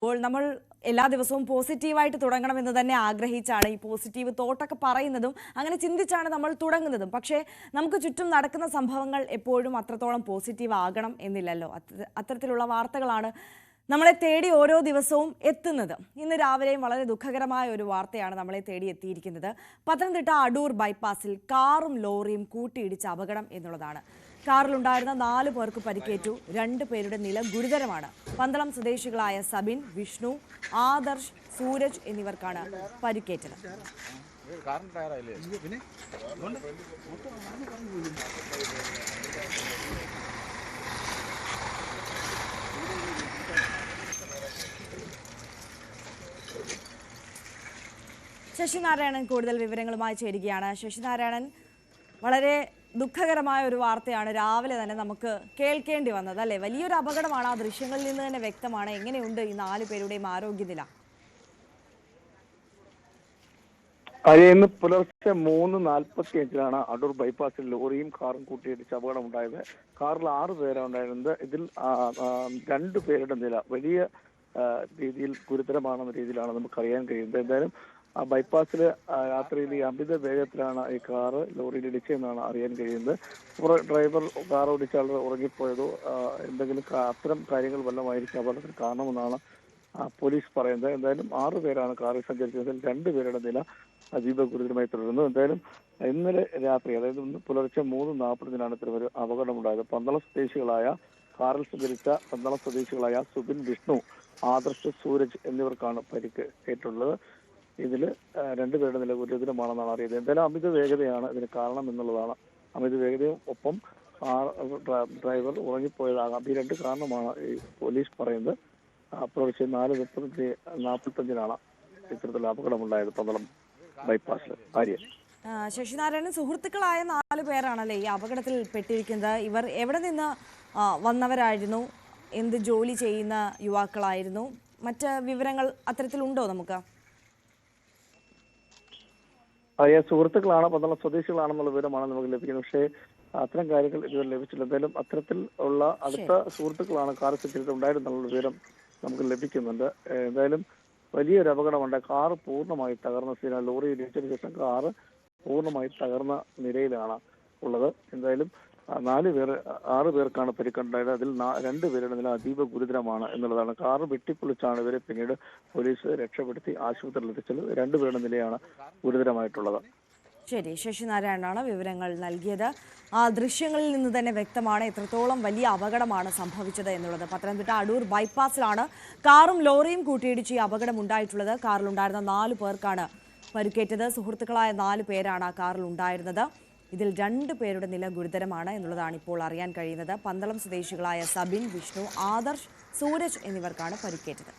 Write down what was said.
അപ്പോൾ നമ്മൾ എല്ലാ ദിവസവും പോസിറ്റീവായിട്ട് തുടങ്ങണമെന്ന് തന്നെ ആഗ്രഹിച്ചാണ് ഈ പോസിറ്റീവ് തോട്ടൊക്കെ പറയുന്നതും അങ്ങനെ ചിന്തിച്ചാണ് നമ്മൾ തുടങ്ങുന്നതും. പക്ഷേ നമുക്ക് ചുറ്റും നടക്കുന്ന സംഭവങ്ങൾ എപ്പോഴും അത്രത്തോളം പോസിറ്റീവ് ആകണം എന്നില്ലല്ലോ. അത്തരത്തിലുള്ള വാർത്തകളാണ് നമ്മളെ തേടി ഓരോ ദിവസവും എത്തുന്നത്. ഇന്ന് രാവിലെയും വളരെ ദുഃഖകരമായ ഒരു വാർത്തയാണ് നമ്മളെ തേടി എത്തിയിരിക്കുന്നത്. പത്തനംതിട്ട അടൂർ ബൈപ്പാസിൽ കാറും ലോറിയും കൂട്ടിയിടിച്ച അപകടം എന്നുള്ളതാണ്. കാറിലുണ്ടായിരുന്ന 4 പേർക്ക് പരിക്കേറ്റു. 2 പേരുടെ നില ഗുരുതരമാണ്. പന്തളം സ്വദേശികളായ സബിൻ, വിഷ്ണു, ആദർശ്, സൂരജ് എന്നിവർക്കാണ് പരിക്കേറ്റത്. ശശിനാരായണൻ കൂടുതൽ വിവരങ്ങളുമായി ചേരുകയാണ്. ശശിനാരായണൻ, വളരെ ദുഃഖകരമായ ഒരു വാർത്തയാണ് രാവിലെ തന്നെ നമുക്ക് കേൾക്കേണ്ടി വന്നത്, അല്ലെ? വലിയൊരു അപകടമാണ്. ആ ദൃശ്യങ്ങളിൽ നിന്ന് തന്നെ വ്യക്തമാണ്. എങ്ങനെയുണ്ട് ഈ 4 പേരുടെയും ആരോഗ്യനില? ഇന്ന് പുലർച്ചെ 3:45 അടൂർ ബൈപ്പാസിൽ ലോറിയും കാറും കൂട്ടിയിടിച്ച് അപകടം ഉണ്ടായത്. കാറിൽ 6 പേരാണ് ഉണ്ടായിരുന്നത്. ഇതിൽ 2 പേരുടെ നില വലിയ രീതിയിൽ ഗുരുതരമാണെന്ന രീതിയിലാണ് നമുക്ക് അറിയാൻ കഴിയുന്നത്. എന്തായാലും ബൈപ്പാസിൽ യാത്രയിൽ അമിത വേഗത്തിലാണ് ഈ കാറ് ലോറിയിൽ ഇടിച്ചതെന്നാണ് അറിയാൻ കഴിയുന്നത്. ഡ്രൈവർ കാർ ഓടിച്ച ആൾ ഉറങ്ങിപ്പോയതോ എന്തെങ്കിലും അത്തരം കാര്യങ്ങൾ വല്ലതുമായിരിക്കും അപകടത്തിന് കാരണമെന്നാണ് പോലീസ് പറയുന്നത്. എന്തായാലും 6 പേരാണ് കാറിൽ സഞ്ചരിച്ചതിൽ 2 പേരുടെ നില അതീവ ഗുരുതരമായി തുടരുന്നു. എന്തായാലും ഇന്നലെ രാത്രി, അതായത് ഇന്ന് പുലർച്ചെ 3:40 ഇത്തരമൊരു അപകടമുണ്ടായത്. പന്തളം സ്വദേശികളായ കാറിൽ സഞ്ചരിച്ച പന്തളം സ്വദേശികളായ സുബിൻ, വിഷ്ണു, ആദർശ്, സൂരജ് എന്നിവർക്കാണ് പരിക്ക് ഏറ്റുള്ളത്. ഇതിൽ 2 പേരുടെ നില ഗുരുതരമാണെന്നാണ് അറിയുന്നത്. എന്തായാലും അമിത വേഗതയാണ് ഇതിന് കാരണം എന്നുള്ളതാണ്. അമിത വേഗതയും ഒപ്പം ഡ്രൈവർ ഉറങ്ങിപ്പോയതാകാം. ഈ 2 കാരണമാണ് ഈ പോലീസ് പറയുന്നത്. പുലർച്ചെ 4:45 ഇത്തരത്തിലുള്ള അപകടമുണ്ടായത് പന്തളം ബൈപ്പാസിൽ. ശശിനാരായണൻ, സുഹൃത്തുക്കളായ 4 പേരാണല്ലേ ഈ അപകടത്തിൽ പെട്ടിരിക്കുന്നത്. ഇവർ എവിടെ നിന്ന് വന്നവരായിരുന്നു? എന്ത് ജോലി ചെയ്യുന്ന യുവാക്കളായിരുന്നു? മറ്റ് വിവരങ്ങൾ അത്തരത്തിലുണ്ടോ നമുക്ക്? സുഹൃത്തുക്കളാണ്, പന്തളം സ്വദേശികളാണെന്നുള്ള വിവരമാണ് നമുക്ക് ലഭിക്കുന്നത്. പക്ഷേ അത്തരം കാര്യങ്ങൾ ഇതുവരെ ലഭിച്ചില്ല. എന്തായാലും അത്തരത്തിൽ ഉള്ള അടുത്ത സുഹൃത്തുക്കളാണ് കാർ സഞ്ചരിച്ച് ഉണ്ടായിരുന്നുള്ള വിവരം നമുക്ക് ലഭിക്കുന്നുണ്ട്. എന്തായാലും വലിയൊരു അപകടമുണ്ട്. കാറ് പൂർണ്ണമായി തകർന്ന സ്ഥിതി. ലോറി ഇടിച്ചതിന് ശേഷം കാറ് പൂർണ്ണമായി തകർന്ന നിലയിലാണ് ഉള്ളത്. എന്തായാലും 6 പേർക്കാണ് പരിക്കുണ്ടായത്. അതിൽ 2 പേരുടെ നില അതീവ ഗുരുതരമാണ് എന്നുള്ളതാണ്. കാറ് വെട്ടിപ്പൊളിച്ചാണ് ഇവരെ പിന്നീട് പോലീസ് രക്ഷപ്പെടുത്തി ആശുപത്രിയിൽ എത്തിച്ചത്. 2 പേരുടെ നിലയാണ് ഗുരുതരമായിട്ടുള്ളത്. ശരി, ശശിനാരായണനാണ് വിവരങ്ങൾ നൽകിയത്. ആ ദൃശ്യങ്ങളിൽ നിന്ന് തന്നെ വ്യക്തമാണ് എത്രത്തോളം വലിയ അപകടമാണ് സംഭവിച്ചത് എന്നുള്ളത്. പത്തനംതിട്ട അടൂർ ബൈപ്പാസിലാണ് കാറും ലോറിയും കൂട്ടിയിടിച്ച് ഈ അപകടം ഉണ്ടായിട്ടുള്ളത്. കാറിലുണ്ടായിരുന്ന 4 പേർക്കാണ് പരിക്കേറ്റത്. സുഹൃത്തുക്കളായ 4 പേരാണ് ആ കാറിൽ ഉണ്ടായിരുന്നത്. ഇതിൽ 2 പേരുടെ നില ഗുരുതരമാണ് എന്നുള്ളതാണ് ഇപ്പോൾ അറിയാൻ കഴിയുന്നത്. പന്തളം സ്വദേശികളായ സബിൻ, വിഷ്ണു, ആദർശ്, സൂരജ് എന്നിവർക്കാണ് പരിക്കേറ്റത്.